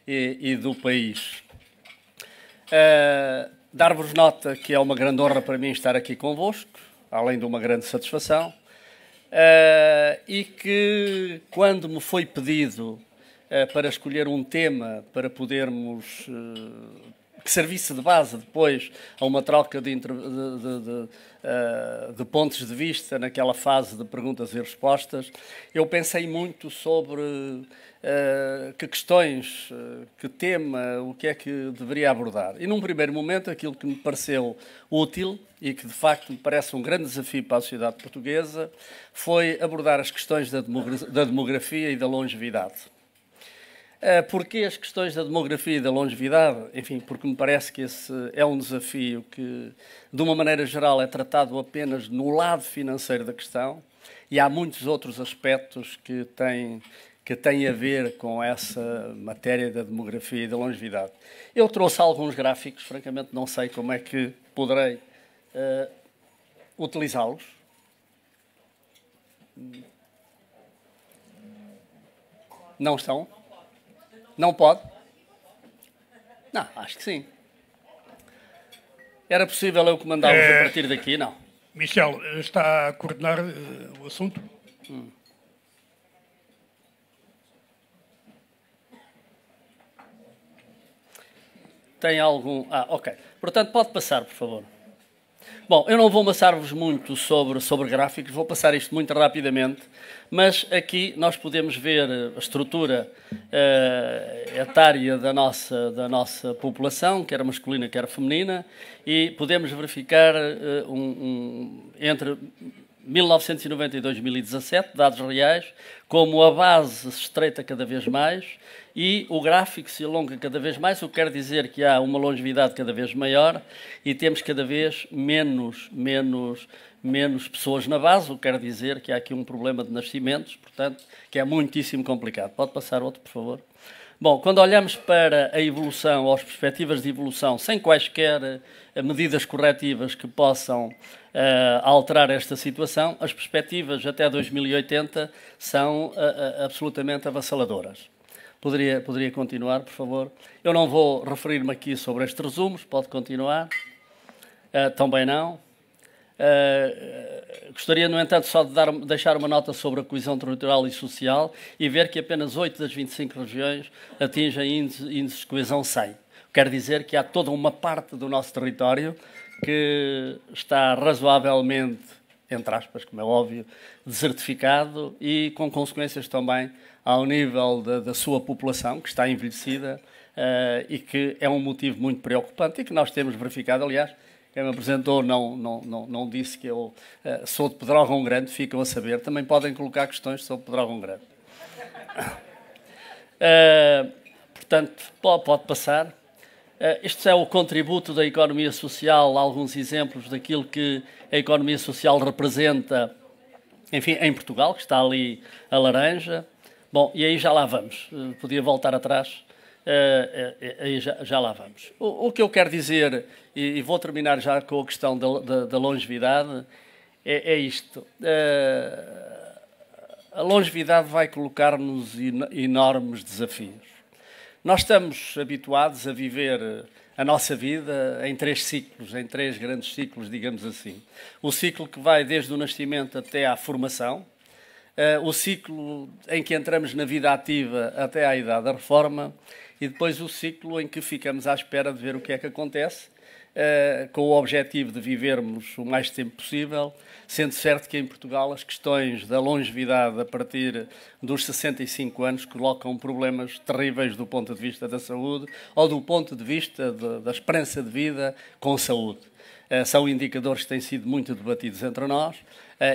e do país. Dar-vos nota que é uma grande honra para mim estar aqui convosco, além de uma grande satisfação, e que quando me foi pedido para escolher um tema para podermos, que servisse de base depois a uma troca de pontos de vista naquela fase de perguntas e respostas, eu pensei muito sobre que questões, que tema, o que é que deveria abordar. E num primeiro momento aquilo que me pareceu útil e que de facto me parece um grande desafio para a sociedade portuguesa foi abordar as questões da demografia e da longevidade. Porquê as questões da demografia e da longevidade? Enfim, porque me parece que esse é um desafio que, de uma maneira geral, é tratado apenas no lado financeiro da questão e há muitos outros aspectos que têm a ver com essa matéria da demografia e da longevidade. Eu trouxe alguns gráficos, francamente não sei como é que poderei utilizá-los. Não estão? Não pode? Não, acho que sim. Era possível eu comandá-los a partir daqui? Não. Michel, está a coordenar o assunto? Tem algum... ok. Portanto, pode passar, por favor. Bom, eu não vou amassar-vos muito sobre gráficos, vou passar isto muito rapidamente, mas aqui nós podemos ver a estrutura etária da nossa população, quer masculina, quer feminina, e podemos verificar entre 1992 e 2017, dados reais, como a base se estreita cada vez mais e o gráfico se alonga cada vez mais, o que quer dizer que há uma longevidade cada vez maior e temos cada vez menos pessoas na base, o que quer dizer que há aqui um problema de nascimentos, portanto, que é muitíssimo complicado. Pode passar outro, por favor? Bom, quando olhamos para a evolução, ou as perspectivas de evolução, sem quaisquer medidas corretivas que possam alterar esta situação, as perspectivas até 2080 são absolutamente avassaladoras. Poderia continuar, por favor? Eu não vou referir-me aqui sobre estes resumos, pode continuar. Também não. Gostaria, no entanto, só de deixar uma nota sobre a coesão territorial e social e ver que apenas 8 das 25 regiões atingem índices de coesão 100. Quer dizer que há toda uma parte do nosso território que está razoavelmente, entre aspas, como é óbvio, desertificado e com consequências também ao nível da sua população, que está envelhecida e que é um motivo muito preocupante e que nós temos verificado, aliás. Quem me apresentou não disse que eu sou de Pedrógão Grande, ficam a saber. Também podem colocar questões sobre Pedrógão Grande. Portanto, pode passar. Este é o contributo da economia social, alguns exemplos daquilo que a economia social representa, enfim, em Portugal, que está ali a laranja. Bom, e aí já lá vamos. Podia voltar atrás. Aí já lá vamos. O que eu quero dizer, e vou terminar já com a questão da longevidade, é isto. A longevidade vai colocar-nos enormes desafios. Nós estamos habituados a viver a nossa vida em 3 ciclos, em 3 grandes ciclos, digamos assim. O ciclo que vai desde o nascimento até à formação, o ciclo em que entramos na vida ativa até à idade da reforma, e depois o ciclo em que ficamos à espera de ver o que é que acontece, com o objetivo de vivermos o mais tempo possível, sendo certo que em Portugal as questões da longevidade a partir dos 65 anos colocam problemas terríveis do ponto de vista da saúde ou do ponto de vista da esperança de vida com saúde. São indicadores que têm sido muito debatidos entre nós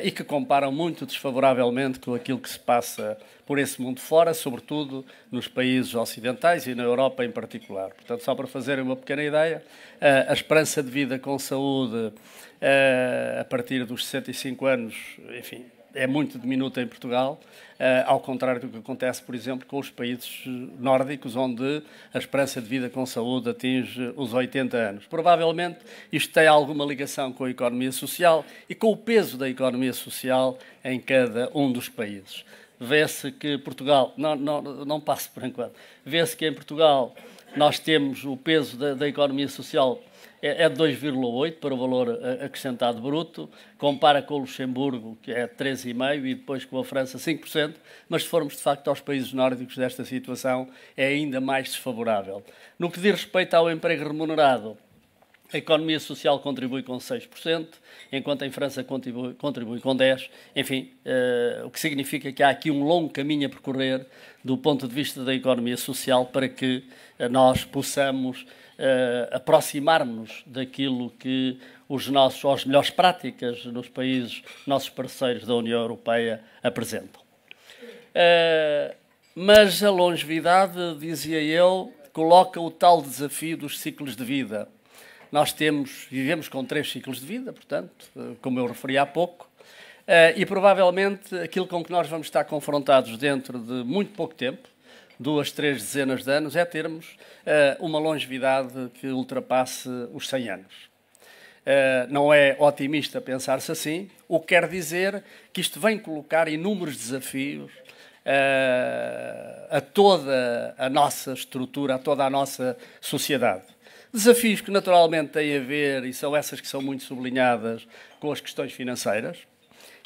e que comparam muito desfavoravelmente com aquilo que se passa por esse mundo fora, sobretudo nos países ocidentais e na Europa em particular. Portanto, só para fazerem uma pequena ideia, a esperança de vida com saúde a partir dos 65 anos, enfim, é muito diminuta em Portugal, ao contrário do que acontece, por exemplo, com os países nórdicos, onde a esperança de vida com saúde atinge os 80 anos. Provavelmente isto tem alguma ligação com a economia social e com o peso da economia social em cada um dos países. vê-se que Portugal, não passo por enquanto, vê-se que em Portugal nós temos o peso da economia social é de 2,8 para o valor acrescentado bruto, compara com o Luxemburgo, que é 3,5%, e depois com a França 5%, mas se formos de facto aos países nórdicos desta situação é ainda mais desfavorável. No que diz respeito ao emprego remunerado, a economia social contribui com 6%, enquanto em França contribui com 10%. Enfim, o que significa que há aqui um longo caminho a percorrer do ponto de vista da economia social para que nós possamos aproximar-nos daquilo que as melhores práticas nos países, nossos parceiros da União Europeia, apresentam. Mas a longevidade, dizia eu, coloca o tal desafio dos ciclos de vida. Nós vivemos com 3 ciclos de vida, portanto, como eu referi há pouco, e provavelmente aquilo com que nós vamos estar confrontados dentro de muito pouco tempo, 2, 3 dezenas de anos, é termos uma longevidade que ultrapasse os 100 anos. Não é otimista pensar-se assim, o que quer dizer que isto vem colocar inúmeros desafios a toda a nossa estrutura, a toda a nossa sociedade. Desafios que naturalmente têm a ver, e são essas que são muito sublinhadas, com as questões financeiras,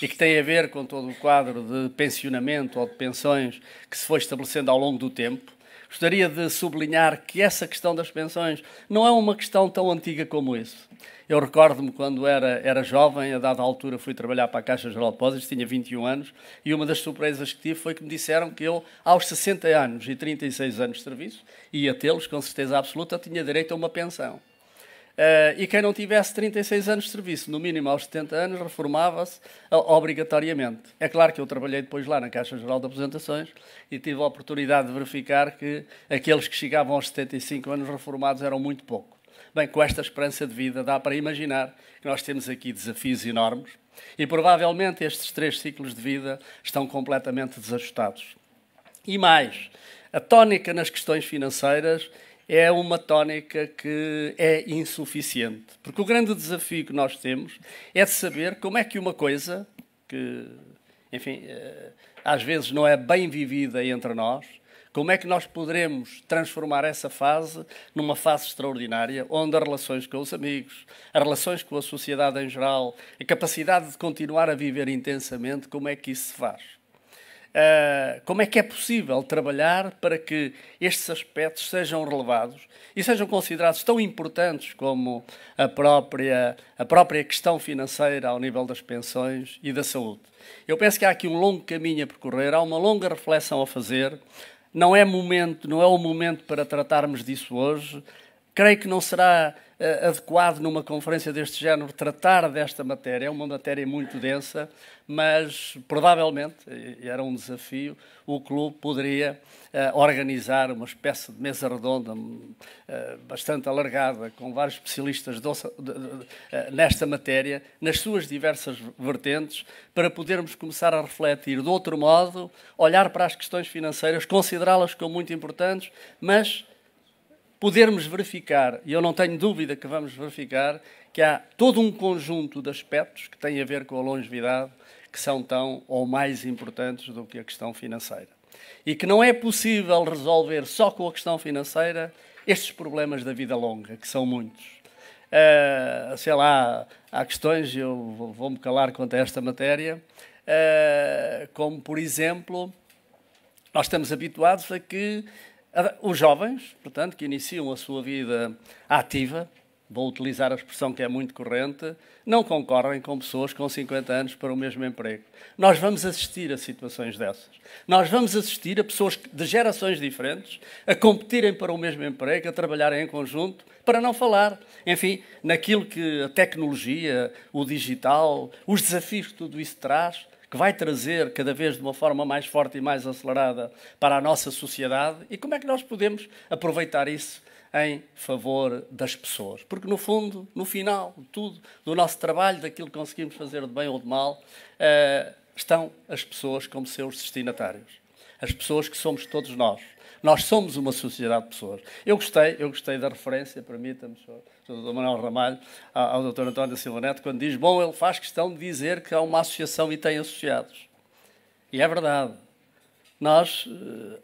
e que têm a ver com todo o quadro de pensionamento ou de pensões que se foi estabelecendo ao longo do tempo. Gostaria de sublinhar que essa questão das pensões não é uma questão tão antiga como isso. Eu recordo-me quando era jovem, a dada altura fui trabalhar para a Caixa Geral de Depósitos, tinha 21 anos, e uma das surpresas que tive foi que me disseram que eu, aos 60 anos e 36 anos de serviço, ia tê-los, com certeza absoluta, tinha direito a uma pensão. E quem não tivesse 36 anos de serviço, no mínimo aos 70 anos, reformava-se obrigatoriamente. É claro que eu trabalhei depois lá na Caixa Geral de Aposentações e tive a oportunidade de verificar que aqueles que chegavam aos 75 anos reformados eram muito pouco. Bem, com esta esperança de vida dá para imaginar que nós temos aqui desafios enormes e provavelmente estes 3 ciclos de vida estão completamente desajustados. E mais, a tónica nas questões financeiras é uma tónica que é insuficiente. Porque o grande desafio que nós temos é de saber como é que uma coisa que, enfim, às vezes não é bem vivida entre nós, como é que nós poderemos transformar essa fase numa fase extraordinária, onde as relações com os amigos, as relações com a sociedade em geral, a capacidade de continuar a viver intensamente, como é que isso se faz? Como é que é possível trabalhar para que estes aspectos sejam relevados e sejam considerados tão importantes como a própria questão financeira ao nível das pensões e da saúde? Eu penso que há aqui um longo caminho a percorrer, há uma longa reflexão a fazer. Não é o momento para tratarmos disso hoje. Creio que não será adequado numa conferência deste género tratar desta matéria. É uma matéria muito densa, mas provavelmente, e era um desafio, o clube poderia organizar uma espécie de mesa redonda bastante alargada, com vários especialistas nesta matéria, nas suas diversas vertentes, para podermos começar a refletir de outro modo, olhar para as questões financeiras, considerá-las como muito importantes, mas podermos verificar, e eu não tenho dúvida que vamos verificar, que há todo um conjunto de aspectos que têm a ver com a longevidade que são tão ou mais importantes do que a questão financeira. E que não é possível resolver só com a questão financeira estes problemas da vida longa, que são muitos. Sei lá, há questões, eu vou-me calar quanto a esta matéria, como, por exemplo, nós estamos habituados a que os jovens, portanto, que iniciam a sua vida ativa, vou utilizar a expressão que é muito corrente, não concorrem com pessoas com 50 anos para o mesmo emprego. Nós vamos assistir a situações dessas. Nós vamos assistir a pessoas de gerações diferentes a competirem para o mesmo emprego, a trabalharem em conjunto, para não falar, enfim, naquilo que a tecnologia, o digital, os desafios que tudo isso traz, que vai trazer cada vez de uma forma mais forte e mais acelerada para a nossa sociedade, e como é que nós podemos aproveitar isso em favor das pessoas. Porque, no fundo, no final de tudo, do nosso trabalho, daquilo que conseguimos fazer de bem ou de mal, estão as pessoas como seus destinatários. As pessoas que somos todos nós. Nós somos uma sociedade de pessoas. Eu gostei da referência, permita-me, Dr. Manuel Ramalho, ao Dr. António Silva Neto, quando diz, bom, ele faz questão de dizer que há uma associação e tem associados. E é verdade.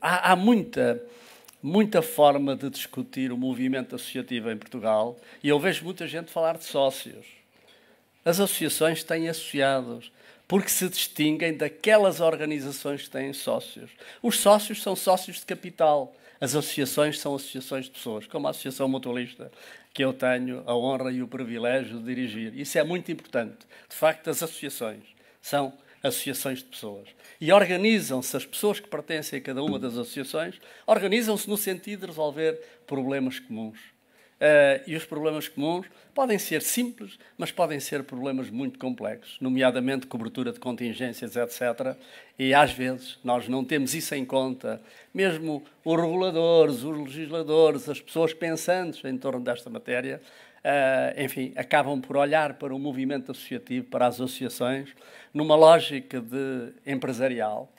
há muita forma de discutir o movimento associativo em Portugal e eu vejo muita gente falar de sócios. As associações têm associados porque se distinguem daquelas organizações que têm sócios. Os sócios são sócios de capital. As associações são associações de pessoas, como a Associação Mutualista, que eu tenho a honra e o privilégio de dirigir. Isso é muito importante. De facto, as associações são associações de pessoas. E organizam-se, as pessoas que pertencem a cada uma das associações, organizam-se no sentido de resolver problemas comuns. E os problemas comuns podem ser simples, mas podem ser problemas muito complexos, nomeadamente cobertura de contingências, etc. E às vezes nós não temos isso em conta. Mesmo os reguladores, os legisladores, as pessoas pensantes em torno desta matéria, enfim, acabam por olhar para o movimento associativo, para as associações, numa lógica de empresarial,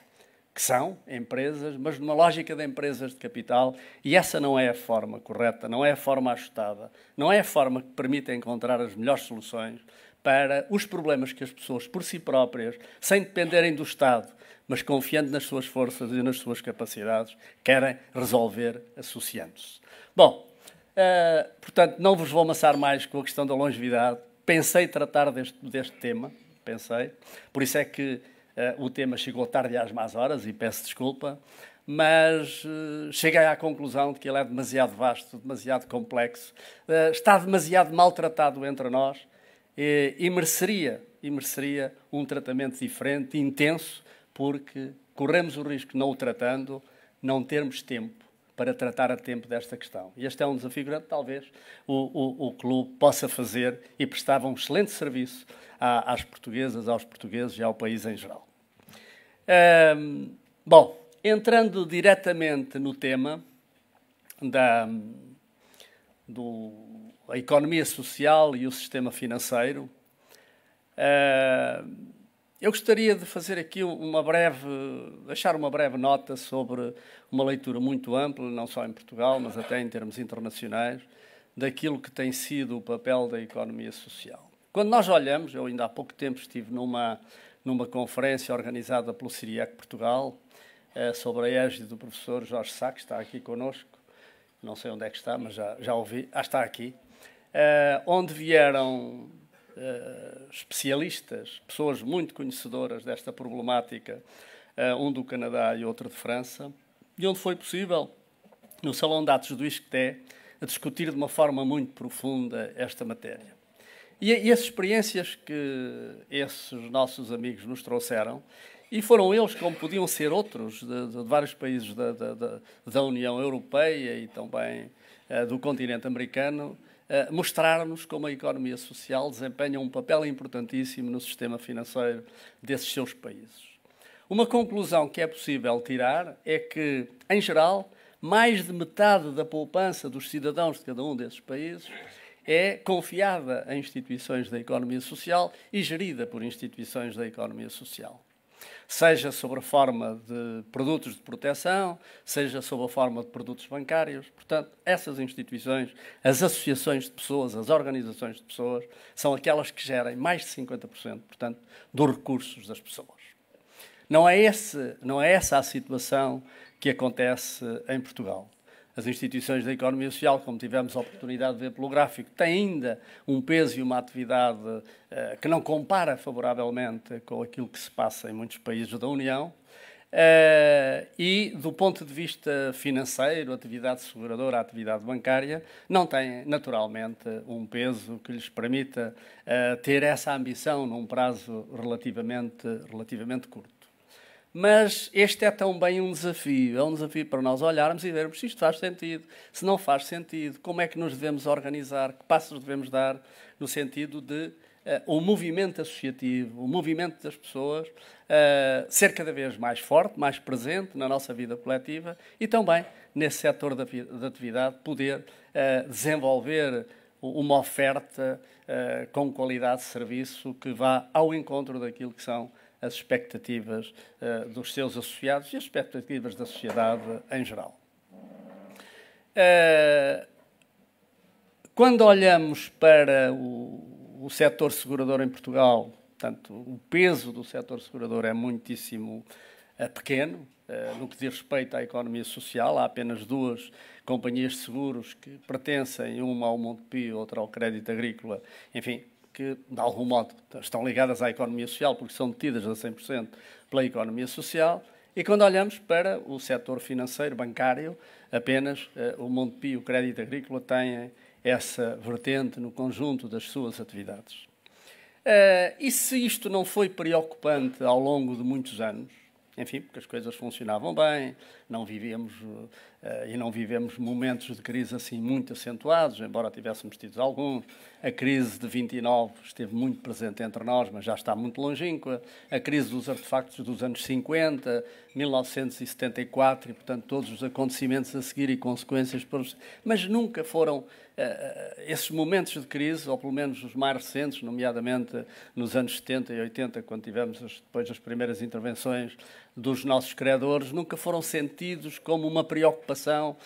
que são empresas, mas numa lógica de empresas de capital, e essa não é a forma correta, não é a forma ajustada, não é a forma que permite encontrar as melhores soluções para os problemas que as pessoas, por si próprias, sem dependerem do Estado, mas confiando nas suas forças e nas suas capacidades, querem resolver associando-se. Bom, portanto, não vos vou amassar mais com a questão da longevidade. Pensei tratar deste tema, por isso é que o tema chegou tarde às más horas e peço desculpa, mas cheguei à conclusão de que ele é demasiado vasto, demasiado complexo, está demasiado maltratado entre nós e mereceria um tratamento diferente, intenso, porque corremos o risco, não o tratando, não termos tempo para tratar a tempo desta questão. E este é um desafio grande, talvez o clube possa fazer e prestar um excelente serviço às portuguesas, aos portugueses e ao país em geral. Bom, entrando diretamente no tema da economia social e o sistema financeiro, eu gostaria de fazer aqui deixar uma breve nota sobre uma leitura muito ampla, não só em Portugal, mas até em termos internacionais, daquilo que tem sido o papel da economia social. Quando nós olhamos, eu ainda há pouco tempo estive numa conferência organizada pelo CIRIEC Portugal, sobre a égide do professor Jorge Sá, que está aqui connosco, não sei onde é que está, mas já ouvi, está aqui, onde vieram especialistas, pessoas muito conhecedoras desta problemática, um do Canadá e outro de França, e onde foi possível, no Salão de Atos do ISCTE, discutir de uma forma muito profunda esta matéria. E as experiências que esses nossos amigos nos trouxeram, e foram eles, como podiam ser outros, de vários países da União Europeia e também do continente americano, mostrar-nos como a economia social desempenha um papel importantíssimo no sistema financeiro desses seus países. Uma conclusão que é possível tirar é que, em geral, mais de metade da poupança dos cidadãos de cada um desses países é confiada a instituições da economia social e gerida por instituições da economia social. Seja sob a forma de produtos de proteção, seja sob a forma de produtos bancários. Portanto, essas instituições, as associações de pessoas, as organizações de pessoas, são aquelas que gerem mais de 50%, portanto, dos recursos das pessoas. Não é essa a situação que acontece em Portugal. As instituições da economia social, como tivemos a oportunidade de ver pelo gráfico, têm ainda um peso e uma atividade que não compara favoravelmente com aquilo que se passa em muitos países da União. E, do ponto de vista financeiro, a atividade seguradora, a atividade bancária, não têm, naturalmente, um peso que lhes permita ter essa ambição num prazo relativamente curto. Mas este é também um desafio para nós olharmos e vermos se isto faz sentido, se não faz sentido, como é que nos devemos organizar, que passos devemos dar no sentido de o movimento associativo, o movimento das pessoas ser cada vez mais forte, mais presente na nossa vida coletiva e também nesse setor da atividade poder desenvolver uma oferta com qualidade de serviço que vá ao encontro daquilo que são as expectativas dos seus associados e as expectativas da sociedade em geral. Quando olhamos para o setor segurador em Portugal, portanto, o peso do setor segurador é muitíssimo pequeno, no que diz respeito à economia social. Há apenas 2 companhias de seguros que pertencem, uma ao Montepio, outra ao Crédito Agrícola, enfim, que de algum modo estão ligadas à economia social porque são detidas a 100% pela economia social. E quando olhamos para o setor financeiro, bancário, apenas o Montepio e o Crédito Agrícola têm essa vertente no conjunto das suas atividades. E se isto não foi preocupante ao longo de muitos anos, enfim, porque as coisas funcionavam bem, não vivemos momentos de crise assim muito acentuados, embora tivéssemos tido alguns. A crise de 29 esteve muito presente entre nós, mas já está muito longínqua. A crise dos artefactos dos anos 50, 1974, e, portanto, todos os acontecimentos a seguir e consequências. Mas nunca foram esses momentos de crise, ou pelo menos os mais recentes, nomeadamente nos anos 70 e 80, quando tivemos depois das primeiras intervenções dos nossos credores, nunca foram sentidos como uma preocupação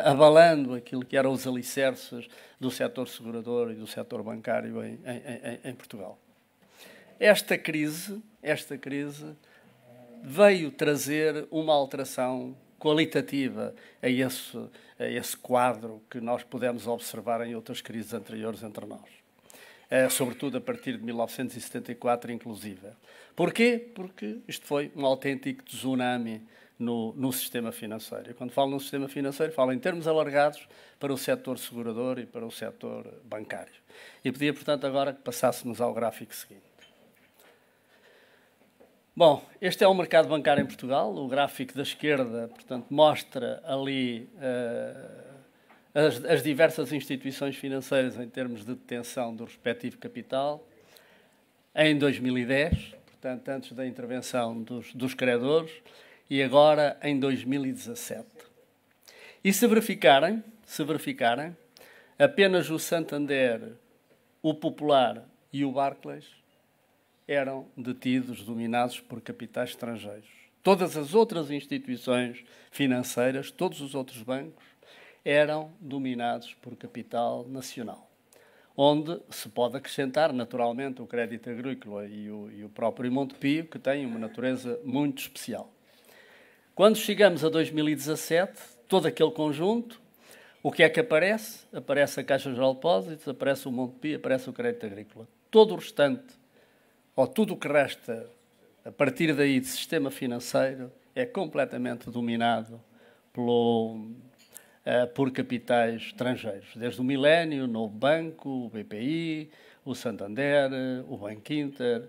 abalando aquilo que eram os alicerces do setor segurador e do setor bancário em Portugal. Esta crise veio trazer uma alteração qualitativa a esse quadro que nós pudemos observar em outras crises anteriores entre nós. Sobretudo a partir de 1974, inclusive. Porquê? Porque isto foi um autêntico tsunami no sistema financeiro. E quando falo no sistema financeiro, falo em termos alargados para o setor segurador e para o setor bancário. E pedia, portanto, agora que passássemos ao gráfico seguinte. Bom, este é o mercado bancário em Portugal. O gráfico da esquerda, portanto, mostra ali as diversas instituições financeiras em termos de detenção do respectivo capital em 2010, portanto, antes da intervenção dos credores, e agora em 2017. E se verificarem, apenas o Santander, o Popular e o Barclays eram detidos, dominados por capitais estrangeiros. Todas as outras instituições financeiras, todos os outros bancos, eram dominados por capital nacional, onde se pode acrescentar, naturalmente, o Crédito Agrícola e o próprio Montepio, que têm uma natureza muito especial. Quando chegamos a 2017, todo aquele conjunto, o que é que aparece? Aparece a Caixa Geral de Depósitos, aparece o Montepio, aparece o Crédito Agrícola. Todo o restante, ou tudo o que resta, a partir daí, de sistema financeiro, é completamente dominado por capitais estrangeiros. Desde o Milénio, o Novo Banco, o BPI, o Santander, o Banco Inter,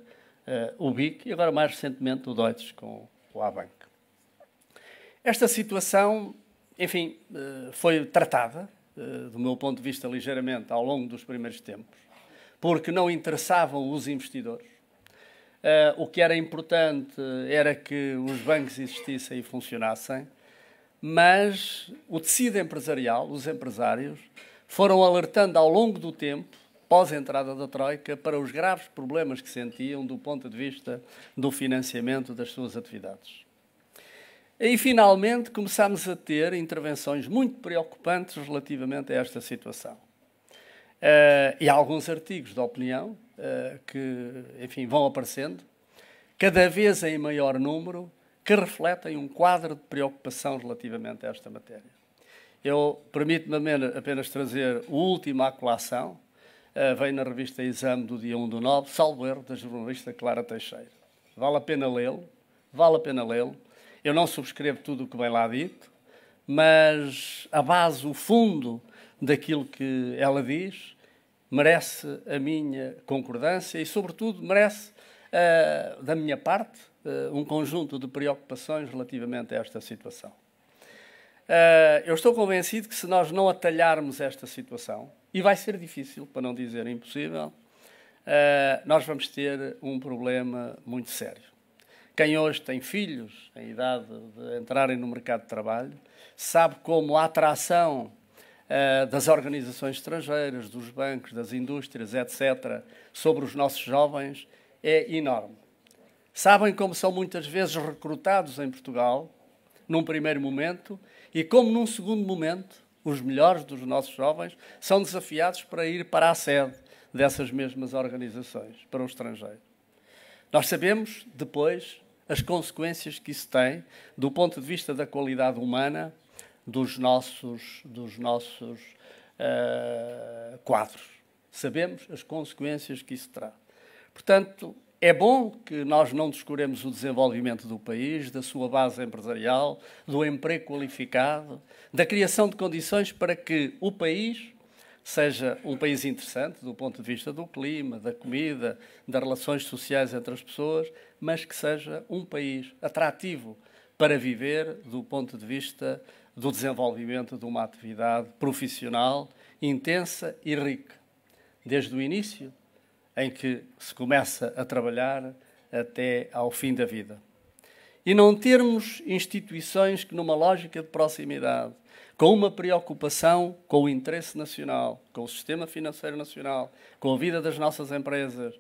o BIC e agora mais recentemente o Deutsche com o A-Bank. Esta situação, enfim, foi tratada, do meu ponto de vista, ligeiramente ao longo dos primeiros tempos, porque não interessavam os investidores. O que era importante era que os bancos existissem e funcionassem, mas o tecido empresarial, os empresários, foram alertando ao longo do tempo, pós a entrada da Troika, para os graves problemas que sentiam do ponto de vista do financiamento das suas atividades. E, finalmente, começámos a ter intervenções muito preocupantes relativamente a esta situação. E há alguns artigos de opinião que, enfim, vão aparecendo, cada vez em maior número, que refletem um quadro de preocupação relativamente a esta matéria. Eu permito-me apenas trazer o último à colação, veio na revista Exame do dia 1/9, salvo erro, da jornalista Clara Teixeira. Vale a pena lê-lo. Eu não subscrevo tudo o que vem lá dito, mas a base, o fundo daquilo que ela diz, merece a minha concordância e, sobretudo, merece, da minha parte, um conjunto de preocupações relativamente a esta situação. Eu estou convencido que se nós não atalharmos esta situação, e vai ser difícil, para não dizer impossível, nós vamos ter um problema muito sério. Quem hoje tem filhos em idade de entrarem no mercado de trabalho sabe como a atração das organizações estrangeiras, dos bancos, das indústrias, etc., sobre os nossos jovens é enorme. Sabem como são muitas vezes recrutados em Portugal, num primeiro momento, e como num segundo momento, os melhores dos nossos jovens são desafiados para ir para a sede dessas mesmas organizações, para o estrangeiro. Nós sabemos, depois, as consequências que isso tem do ponto de vista da qualidade humana dos nossos quadros. Sabemos as consequências que isso terá. Portanto, é bom que nós não descuremos o desenvolvimento do país, da sua base empresarial, do emprego qualificado, da criação de condições para que o país seja um país interessante do ponto de vista do clima, da comida, das relações sociais entre as pessoas, mas que seja um país atrativo para viver do ponto de vista do desenvolvimento de uma atividade profissional intensa e rica, desde o início em que se começa a trabalhar até ao fim da vida. E não termos instituições que, numa lógica de proximidade, com uma preocupação com o interesse nacional, com o sistema financeiro nacional, com a vida das nossas empresas,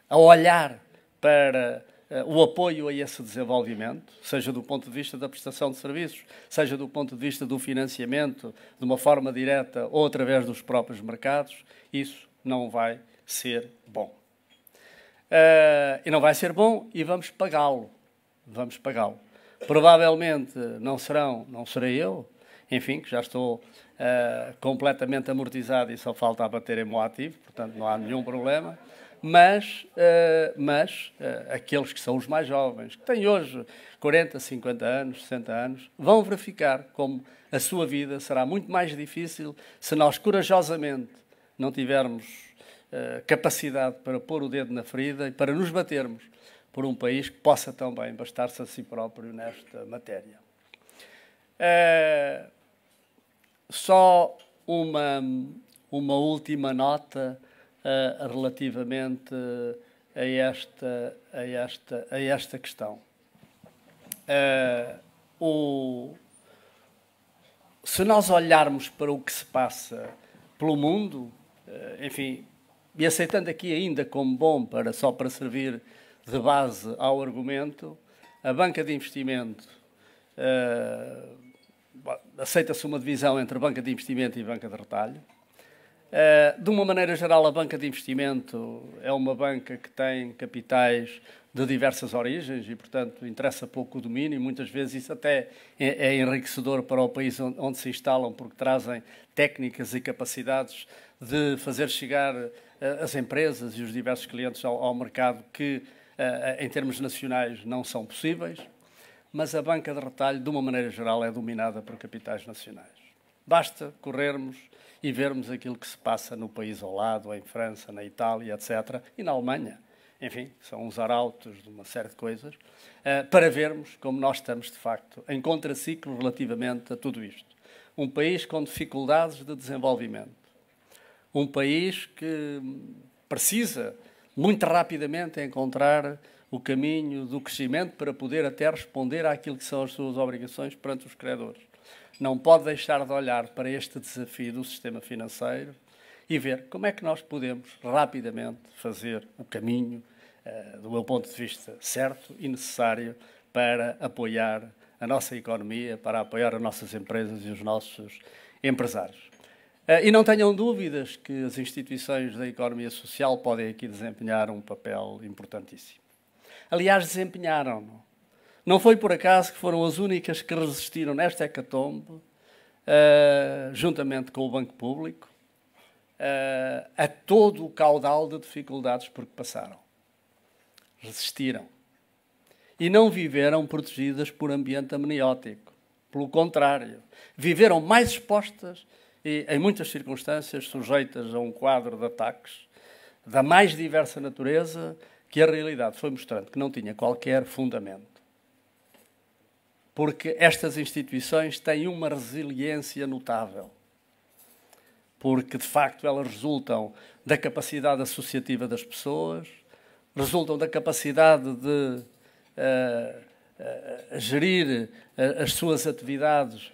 a olhar para o apoio a esse desenvolvimento, seja do ponto de vista da prestação de serviços, seja do ponto de vista do financiamento, de uma forma direta ou através dos próprios mercados, isso não vai ser bom. E não vai ser bom e vamos pagá-lo. Vamos pagá-lo. Provavelmente não serei eu, enfim, que já estou completamente amortizado e só falta abater em meu ativo, portanto não há nenhum problema, mas aqueles que são os mais jovens, que têm hoje 40, 50 anos, 60 anos, vão verificar como a sua vida será muito mais difícil se nós corajosamente não tivermos capacidade para pôr o dedo na ferida e para nos batermos por um país que possa também bastar-se a si próprio nesta matéria. Só uma última nota relativamente a esta questão. Se nós olharmos para o que se passa pelo mundo, enfim, e aceitando aqui ainda como bom, só para servir de base ao argumento, a banca de investimento, aceita-se uma divisão entre banca de investimento e banca de retalho. De uma maneira geral, a banca de investimento é uma banca que tem capitais de diversas origens e, portanto, interessa pouco o domínio. Muitas vezes isso até é enriquecedor para o país onde se instalam, porque trazem técnicas e capacidades de fazer chegar as empresas e os diversos clientes ao mercado que, em termos nacionais, não são possíveis. Mas a banca de retalho, de uma maneira geral, é dominada por capitais nacionais. Basta corrermos e vermos aquilo que se passa no país ao lado, em França, na Itália, etc., e na Alemanha. Enfim, são uns arautos de uma série de coisas, para vermos como nós estamos, de facto, em contraciclo relativamente a tudo isto. Um país com dificuldades de desenvolvimento. Um país que precisa, muito rapidamente, encontrar o caminho do crescimento para poder até responder àquilo que são as suas obrigações perante os credores. Não pode deixar de olhar para este desafio do sistema financeiro e ver como é que nós podemos rapidamente fazer o caminho, do meu ponto de vista, certo e necessário para apoiar a nossa economia, para apoiar as nossas empresas e os nossos empresários. E não tenham dúvidas que as instituições da economia social podem aqui desempenhar um papel importantíssimo. Aliás, desempenharam-no. Não foi por acaso que foram as únicas que resistiram nesta hecatombe, juntamente com o Banco Público, a todo o caudal de dificuldades por que passaram. Resistiram. E não viveram protegidas por ambiente amniótico. Pelo contrário, viveram mais expostas e, em muitas circunstâncias, sujeitas a um quadro de ataques da mais diversa natureza que a realidade foi mostrando que não tinha qualquer fundamento. Porque estas instituições têm uma resiliência notável. Porque, de facto, elas resultam da capacidade associativa das pessoas, resultam da capacidade de gerir as suas atividades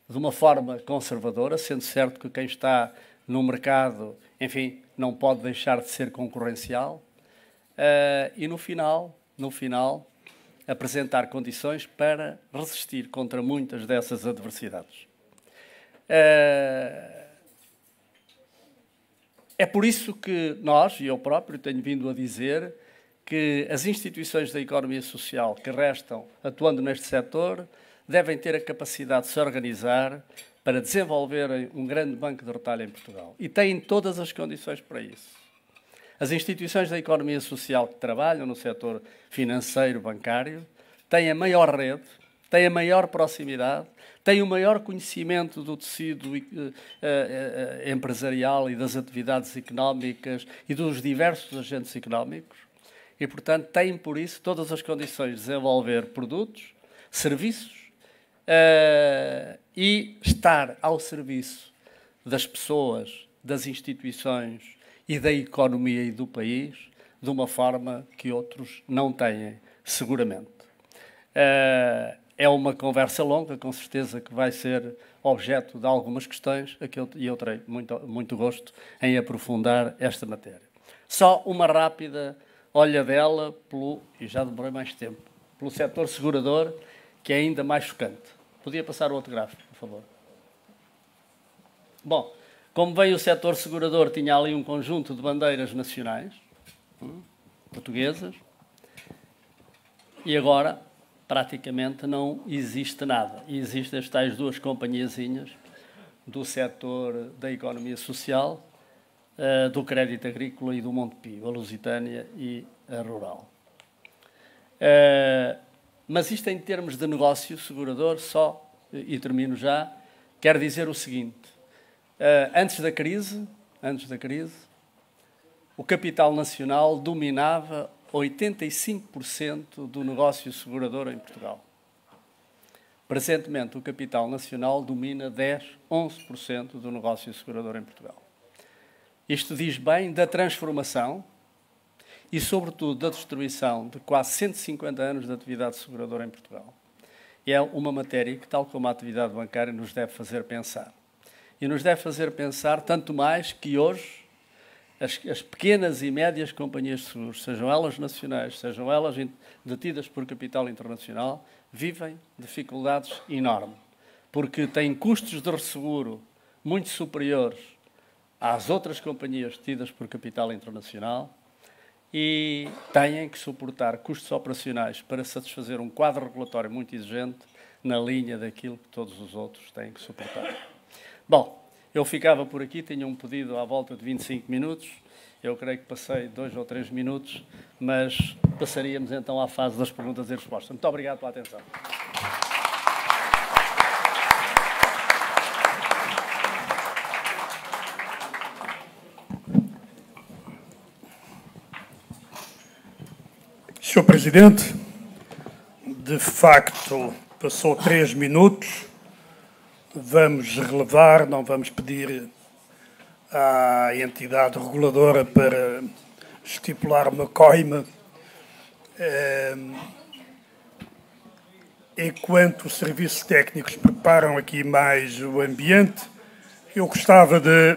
de uma forma conservadora, sendo certo que quem está no mercado, enfim, não pode deixar de ser concorrencial. E, no final, apresentar condições para resistir contra muitas dessas adversidades. É por isso que nós, e eu próprio, tenho vindo a dizer que as instituições da economia social que restam atuando neste setor devem ter a capacidade de se organizar para desenvolverem um grande banco de retalho em Portugal. E têm todas as condições para isso. As instituições da economia social que trabalham no setor financeiro, bancário, têm a maior rede, têm a maior proximidade, têm o maior conhecimento do tecido empresarial e das atividades económicas e dos diversos agentes económicos e, portanto, têm, por isso, todas as condições de desenvolver produtos, serviços e estar ao serviço das pessoas, das instituições e da economia e do país de uma forma que outros não têm, seguramente. É uma conversa longa, com certeza que vai ser objeto de algumas questões e eu terei muito gosto em aprofundar esta matéria. Só uma rápida olhadela, e já demorei mais tempo, pelo setor segurador, que é ainda mais chocante. Podia passar o outro gráfico, por favor. Bom, como veio o setor segurador, tinha ali um conjunto de bandeiras nacionais, portuguesas, e agora praticamente não existe nada. E existem as tais duas companhiazinhas do setor da economia social, do crédito agrícola e do Montepio, a Lusitânia e a Rural. Mas isto em termos de negócio segurador, e termino já, quer dizer o seguinte: antes da crise, o capital nacional dominava 85% do negócio segurador em Portugal. Presentemente, o capital nacional domina 11% do negócio segurador em Portugal. Isto diz bem da transformação e, sobretudo, da destruição de quase 150 anos de atividade seguradora em Portugal. É uma matéria que, tal como a atividade bancária, nos deve fazer pensar. E nos deve fazer pensar tanto mais que hoje as pequenas e médias companhias de seguros, sejam elas nacionais, sejam elas detidas por capital internacional, vivem dificuldades enormes, porque têm custos de resseguro muito superiores às outras companhias detidas por capital internacional e têm que suportar custos operacionais para satisfazer um quadro regulatório muito exigente na linha daquilo que todos os outros têm que suportar. Bom, eu ficava por aqui, tinha um pedido à volta de 25 minutos, eu creio que passei 2 ou 3 minutos, mas passaríamos então à fase das perguntas e respostas. Muito obrigado pela atenção. Sr. Presidente, de facto, passou 3 minutos. Vamos relevar, não vamos pedir à entidade reguladora para estipular uma coima. Enquanto os serviços técnicos preparam aqui mais o ambiente, eu gostava de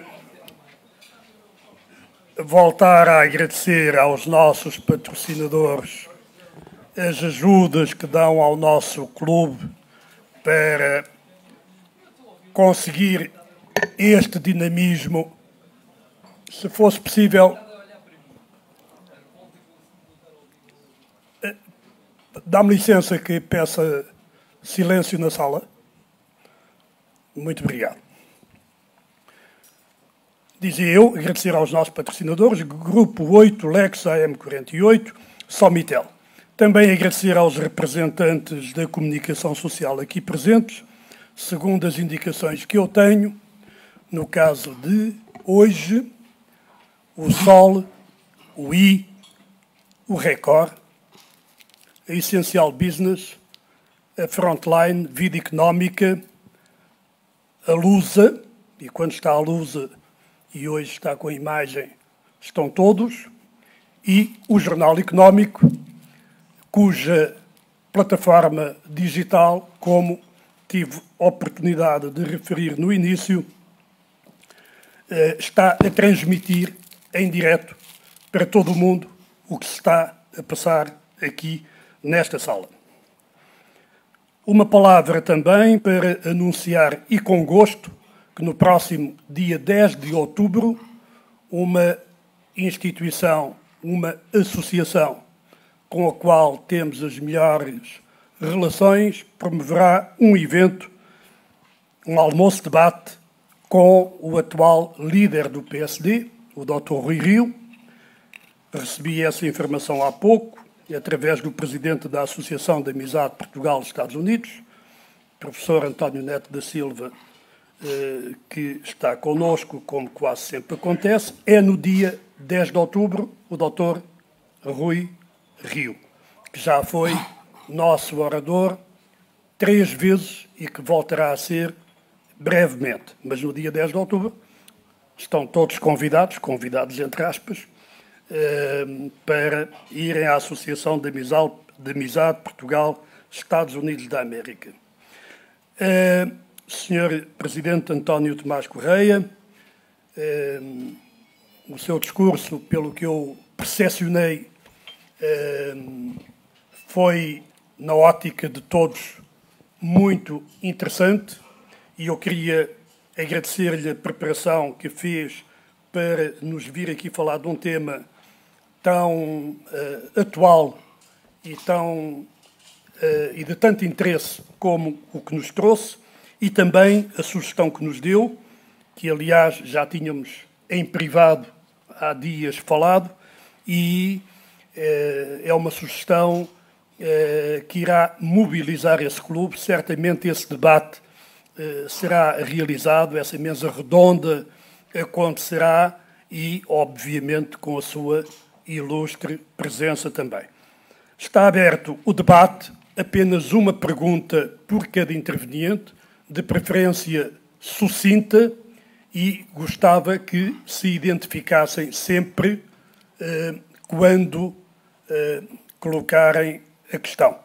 voltar a agradecer aos nossos patrocinadores as ajudas que dão ao nosso clube para conseguir este dinamismo. Se fosse possível, dá-me licença que peça silêncio na sala. Muito obrigado. Dizia eu, agradecer aos nossos patrocinadores, Grupo 8, Lex AM48, Somitel. Também agradecer aos representantes da comunicação social aqui presentes, segundo as indicações que eu tenho, no caso de hoje, o Sol, o I, o Record, a Essencial Business, a Frontline, Vida Económica, a Lusa, e quando está a Lusa, e hoje está com a imagem, estão todos, e o Jornal Económico, cuja plataforma digital, como tive oportunidade de referir no início, está a transmitir em direto para todo o mundo o que se está a passar aqui nesta sala. Uma palavra também para anunciar, e com gosto, que no próximo dia 10 de outubro, uma instituição, uma associação com a qual temos as melhores relações, promoverá um evento, um almoço-debate com o atual líder do PSD, o Dr. Rui Rio. Recebi essa informação há pouco, através do presidente da Associação de Amizade Portugal-Estados Unidos, professor António Neto da Silva, que está connosco, como quase sempre acontece. É no dia 10 de outubro o Dr. Rui Rio, que já foi nosso orador 3 vezes e que voltará a ser brevemente. Mas no dia 10 de outubro estão todos convidados entre aspas, para irem à Associação de Amizade Portugal-Estados Unidos da América. Sr. Presidente António Tomás Correia, o seu discurso, pelo que eu percepcionei, foi, na ótica de todos, muito interessante, e eu queria agradecer-lhe a preparação que fez para nos vir aqui falar de um tema tão atual e de tanto interesse como o que nos trouxe, e também a sugestão que nos deu, que aliás já tínhamos em privado há dias falado, e é uma sugestão que irá mobilizar esse clube. Certamente esse debate será realizado, essa mesa redonda acontecerá e, obviamente, com a sua ilustre presença também. Está aberto o debate, apenas uma pergunta por cada interveniente, de preferência sucinta, e gostava que se identificassem sempre quando colocarem a questão,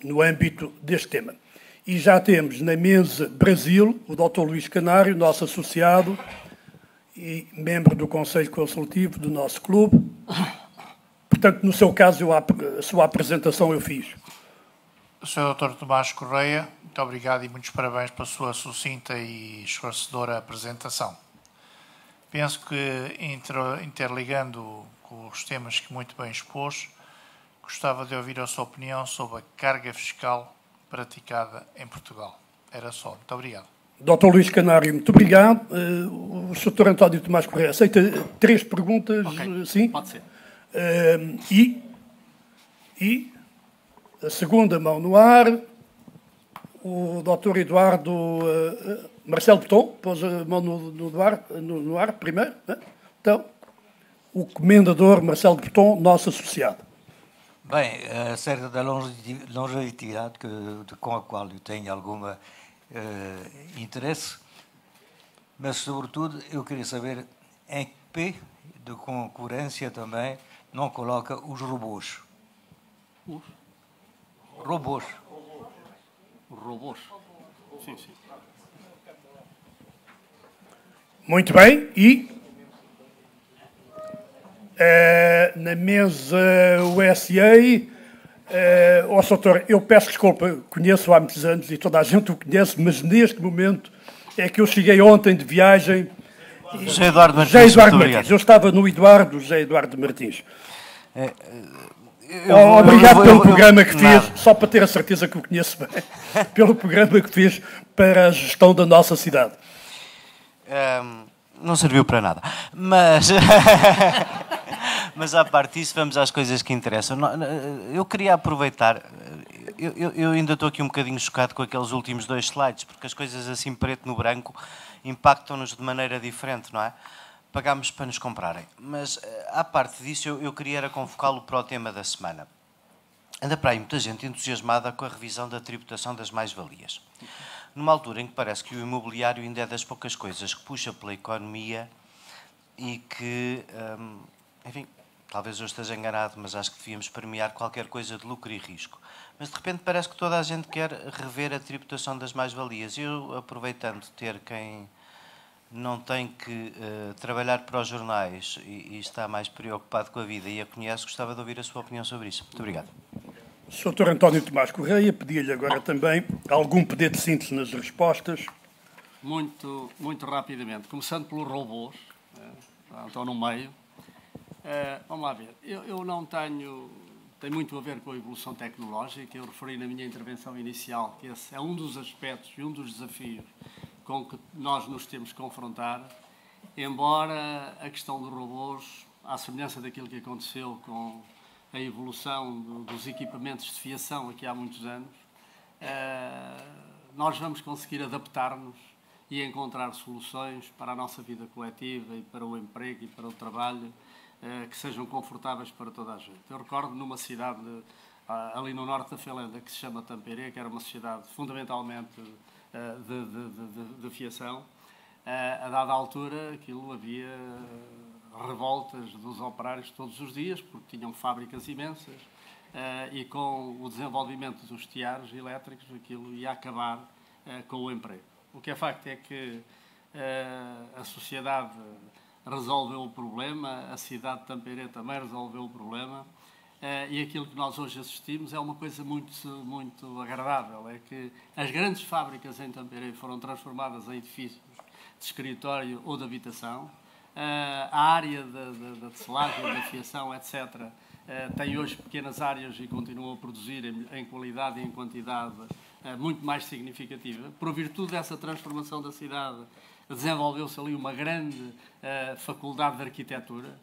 no âmbito deste tema. E já temos na mesa Brasil o Dr. Luís Canário, nosso associado e membro do Conselho Consultivo do nosso clube. Portanto, no seu caso, a sua apresentação eu fiz. Sr. Dr. Tomás Correia, muito obrigado e muitos parabéns pela sua sucinta e esclarecedora apresentação. Penso que, interligando com os temas que muito bem expôs, gostava de ouvir a sua opinião sobre a carga fiscal praticada em Portugal. Era só. Muito obrigado. Dr. Luís Canário, muito obrigado. O Sr. António Tomás Correia aceita 3 perguntas? Okay. Sim? Pode ser. E a segunda mão no ar, o Dr. Eduardo Marcelo Beton, pôs a mão no ar primeiro. Né? Então, o comendador Marcelo Beton, nosso associado. Bem, acerca da longevidade com a qual eu tenho algum interesse, mas, sobretudo, eu queria saber em que P de concorrência também não coloca os robôs. Os? Robôs. Os robôs. Sim, sim. Muito bem. E na mesa USA, doutor, eu peço desculpa, conheço há muitos anos e toda a gente o conhece, mas neste momento é que eu cheguei ontem de viagem. José Eduardo Martins. José Eduardo Martins. Eu estava no José Eduardo Martins. Obrigado pelo programa que fez, só para ter a certeza que o conheço bem, pelo programa que fez para a gestão da nossa cidade. Não serviu para nada, mas à parte disso, vamos às coisas que interessam. Eu queria aproveitar, eu ainda estou aqui um bocadinho chocado com aqueles últimos 2 slides, porque as coisas assim preto no branco impactam-nos de maneira diferente, não é? Pagámos para nos comprarem. Mas, à parte disso, eu queria era convocá-lo para o tema da semana. Anda para aí muita gente entusiasmada com a revisão da tributação das mais-valias. Numa altura em que parece que o imobiliário ainda é das poucas coisas que puxa pela economia e que, enfim, talvez eu esteja enganado, mas acho que devíamos premiar qualquer coisa de lucro e risco. Mas, de repente, parece que toda a gente quer rever a tributação das mais-valias. Eu, aproveitando ter quem não tem que trabalhar para os jornais e está mais preocupado com a vida e a conhece, gostava de ouvir a sua opinião sobre isso. Muito obrigado. Sr. António Tomás Correia, pedia-lhe agora também algum poder de síntese nas respostas. Muito rapidamente. Começando pelos robôs, estão no meio. Vamos lá ver. Eu não tenho... Tem muito a ver com a evolução tecnológica. Eu referi na minha intervenção inicial que esse é um dos aspectos e um dos desafios com que nós nos temos que confrontar, embora a questão dos robôs, à semelhança daquilo que aconteceu com a evolução dos equipamentos de fiação aqui há muitos anos, nós vamos conseguir adaptar-nos e encontrar soluções para a nossa vida coletiva e para o emprego e para o trabalho que sejam confortáveis para toda a gente. Eu recordo numa cidade ali no norte da Finlândia que se chama Tampere, que era uma cidade fundamentalmente de fiação. A dada altura, aquilo havia revoltas dos operários todos os dias, porque tinham fábricas imensas, e com o desenvolvimento dos tiares elétricos, aquilo ia acabar com o emprego. O que é facto é que a sociedade resolveu o problema, a cidade de Tampere também resolveu o problema, e aquilo que nós hoje assistimos é uma coisa muito agradável, é que as grandes fábricas em Tampere foram transformadas em edifícios de escritório ou de habitação. A área da tecelagem, da fiação, etc., tem hoje pequenas áreas e continua a produzir em qualidade e em quantidade muito mais significativa. Por virtude dessa transformação da cidade, desenvolveu-se ali uma grande faculdade de arquitetura,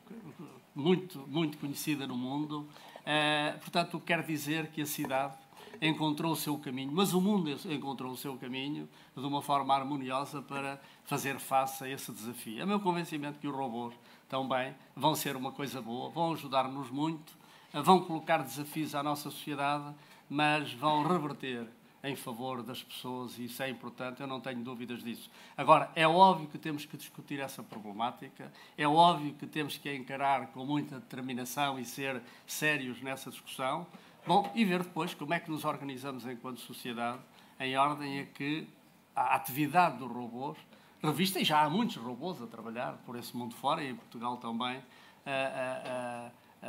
muito conhecida no mundo. Portanto, quer dizer que a cidade encontrou o seu caminho, mas o mundo encontrou o seu caminho de uma forma harmoniosa para fazer face a esse desafio. É meu convencimento que os robôs também vão ser uma coisa boa, vão ajudar-nos muito, vão colocar desafios à nossa sociedade, mas vão reverter em favor das pessoas, e isso é importante, eu não tenho dúvidas disso. Agora, é óbvio que temos que discutir essa problemática, é óbvio que temos que encarar com muita determinação e ser sérios nessa discussão, bom, e ver depois como é que nos organizamos enquanto sociedade, em ordem a que a atividade dos robôs, revista, e já há muitos robôs a trabalhar por esse mundo fora, e em Portugal também,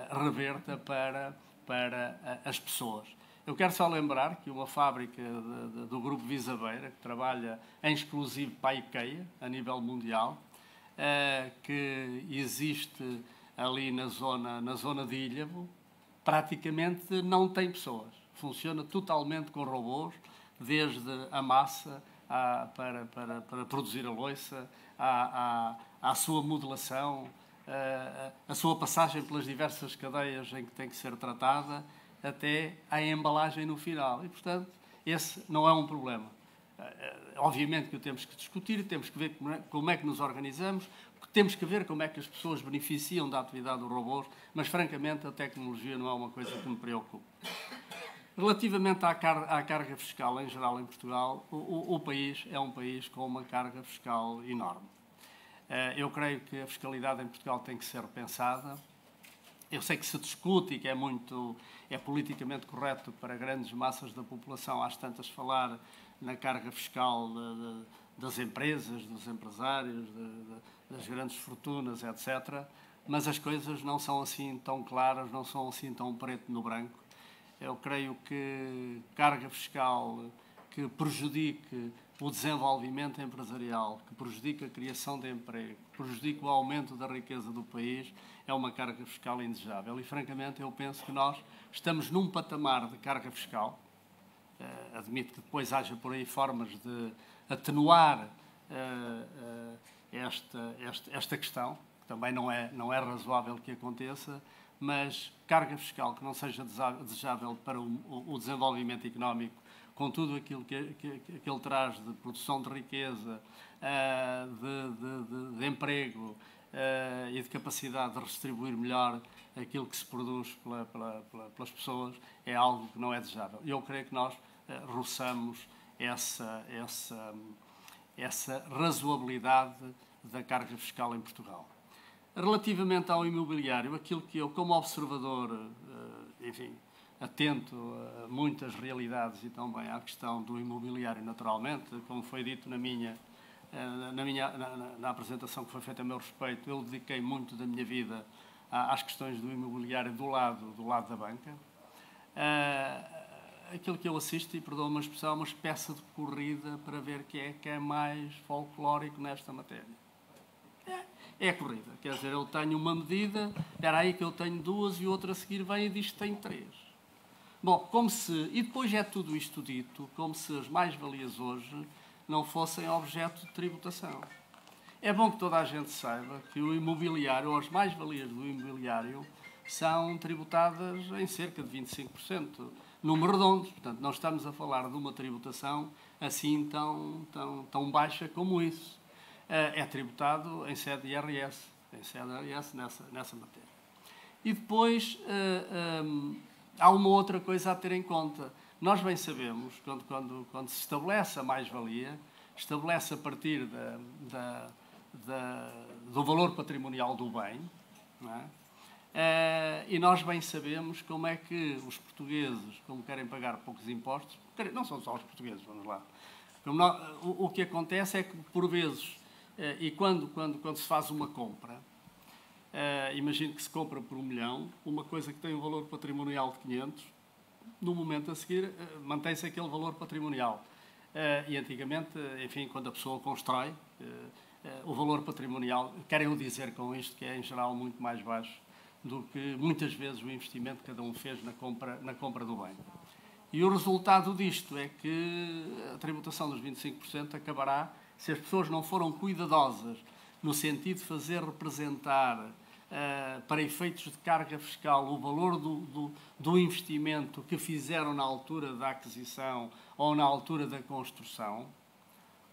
reverta para as pessoas. Eu quero só lembrar que uma fábrica do Grupo Visabeira, que trabalha em exclusivo para a IKEA, a nível mundial, que existe ali na zona de Ilhavo, praticamente não tem pessoas. Funciona totalmente com robôs, desde a massa para produzir a louça, à sua modelação, a sua passagem pelas diversas cadeias em que tem que ser tratada, até à embalagem no final. E, portanto, esse não é um problema. Obviamente que o temos que discutir, temos que ver como é que nos organizamos, temos que ver como é que as pessoas beneficiam da atividade dos robôs, mas, francamente, a tecnologia não é uma coisa que me preocupa. Relativamente à carga fiscal em geral em Portugal, o país é um país com uma carga fiscal enorme. Eu creio que a fiscalidade em Portugal tem que ser repensada. Eu sei que se discute e que é politicamente correto para grandes massas da população, às tantas, falar na carga fiscal das empresas, dos empresários, das grandes fortunas, etc. Mas as coisas não são assim tão claras, não são assim tão preto no branco. Eu creio que carga fiscal que prejudique o desenvolvimento empresarial, que prejudique a criação de emprego, que prejudique o aumento da riqueza do país, é uma carga fiscal indesejável. E, francamente, eu penso que nós estamos num patamar de carga fiscal. Admito que depois haja por aí formas de atenuar esta questão, que também não é razoável que aconteça, mas carga fiscal que não seja desejável para o desenvolvimento económico, com tudo aquilo que ele traz de produção de riqueza, de emprego e de capacidade de redistribuir melhor aquilo que se produz pelas pessoas, é algo que não é desejável. Eu creio que nós roçamos essa razoabilidade da carga fiscal em Portugal. Relativamente ao imobiliário, aquilo que eu, como observador, enfim, atento a muitas realidades e também à questão do imobiliário, naturalmente, como foi dito na apresentação que foi feita a meu respeito, eu dediquei muito da minha vida às questões do imobiliário do lado da banca. Aquilo que eu assisto, e perdoa-me a expressão, é uma espécie de corrida para ver quem é que é mais folclórico nesta matéria. é a corrida. Quer dizer, eu tenho uma medida, era aí que eu tenho duas e outra a seguir vem e diz que tem três. Bom, e depois é tudo isto dito, como se as mais-valias hoje não fossem objeto de tributação. É bom que toda a gente saiba que o imobiliário, ou as mais-valias do imobiliário, são tributadas em cerca de 25%, número redondo. Portanto, não estamos a falar de uma tributação assim tão baixa como isso. É tributado em sede de IRS, nessa matéria. E depois há uma outra coisa a ter em conta. Nós bem sabemos, quando se estabelece a mais-valia, estabelece a partir do valor patrimonial do bem, não é? E nós bem sabemos como é que os portugueses, como querem pagar poucos impostos, não são só os portugueses, vamos lá. O que acontece é que, por vezes, e quando se faz uma compra, imagino que se compra por 1 milhão, uma coisa que tem um valor patrimonial de 500, no momento a seguir mantém-se aquele valor patrimonial. E antigamente, enfim, quando a pessoa constrói, o valor patrimonial, querem dizer com isto que é em geral muito mais baixo do que muitas vezes o investimento que cada um fez na compra do bem. E o resultado disto é que a tributação dos 25% acabará, se as pessoas não foram cuidadosas no sentido de fazer representar para efeitos de carga fiscal o valor do investimento que fizeram na altura da aquisição ou na altura da construção,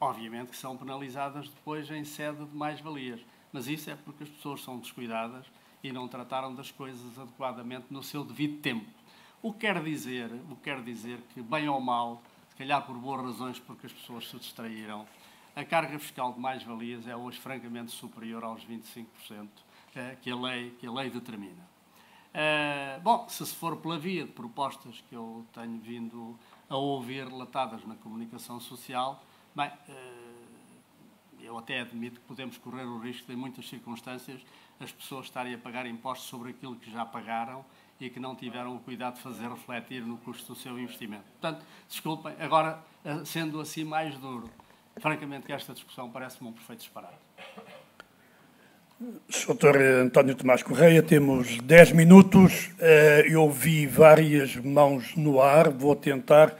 obviamente que são penalizadas depois em sede de mais-valias. Mas isso é porque as pessoas são descuidadas e não trataram das coisas adequadamente no seu devido tempo. O que quer dizer que, bem ou mal, se calhar por boas razões, porque as pessoas se distraíram, a carga fiscal de mais-valias é hoje francamente superior aos 25% que a lei determina. Bom, se for pela via de propostas que eu tenho vindo a ouvir relatadas na comunicação social, bem, eu até admito que podemos correr o risco de, em muitas circunstâncias, as pessoas estarem a pagar impostos sobre aquilo que já pagaram e que não tiveram o cuidado de fazer refletir no custo do seu investimento. Portanto, desculpem, agora, sendo assim mais duro, francamente que esta discussão parece-me um perfeito disparate. Sr. António Tomás Correia, temos 10 minutos. Eu vi várias mãos no ar, vou tentar.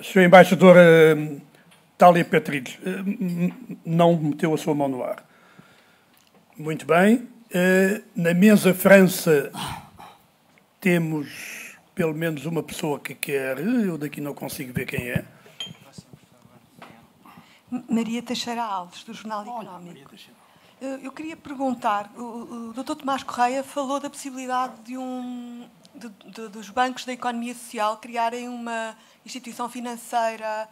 Sr. Embaixador Thália Petrides, não meteu a sua mão no ar. Muito bem. Na mesa França temos pelo menos uma pessoa que quer. Eu daqui não consigo ver quem é. Maria Teixeira Alves, do Jornal Económico. Eu queria perguntar, o Dr. Tomás Correia falou da possibilidade dos bancos da economia social criarem uma instituição financeira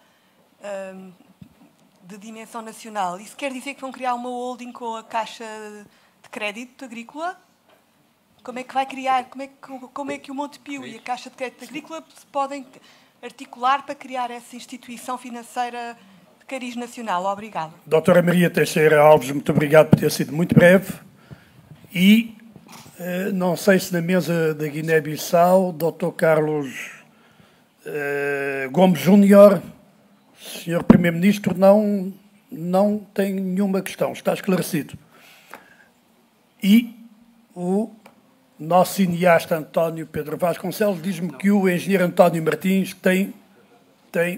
de dimensão nacional. Isso quer dizer que vão criar uma holding com a Caixa de Crédito Agrícola? Como é que vai criar? Como é que o Montepio e a Caixa de Crédito Agrícola se podem articular para criar essa instituição financeira de cariz nacional? Obrigado. Doutora Maria Teixeira Alves, muito obrigado por ter sido muito breve. E não sei se na mesa da Guiné-Bissau, Dr. Carlos Gomes Júnior, Sr. Primeiro-Ministro, não tem nenhuma questão, está esclarecido. E o nosso cineasta António Pedro Vasconcelos diz-me que o engenheiro António Martins tem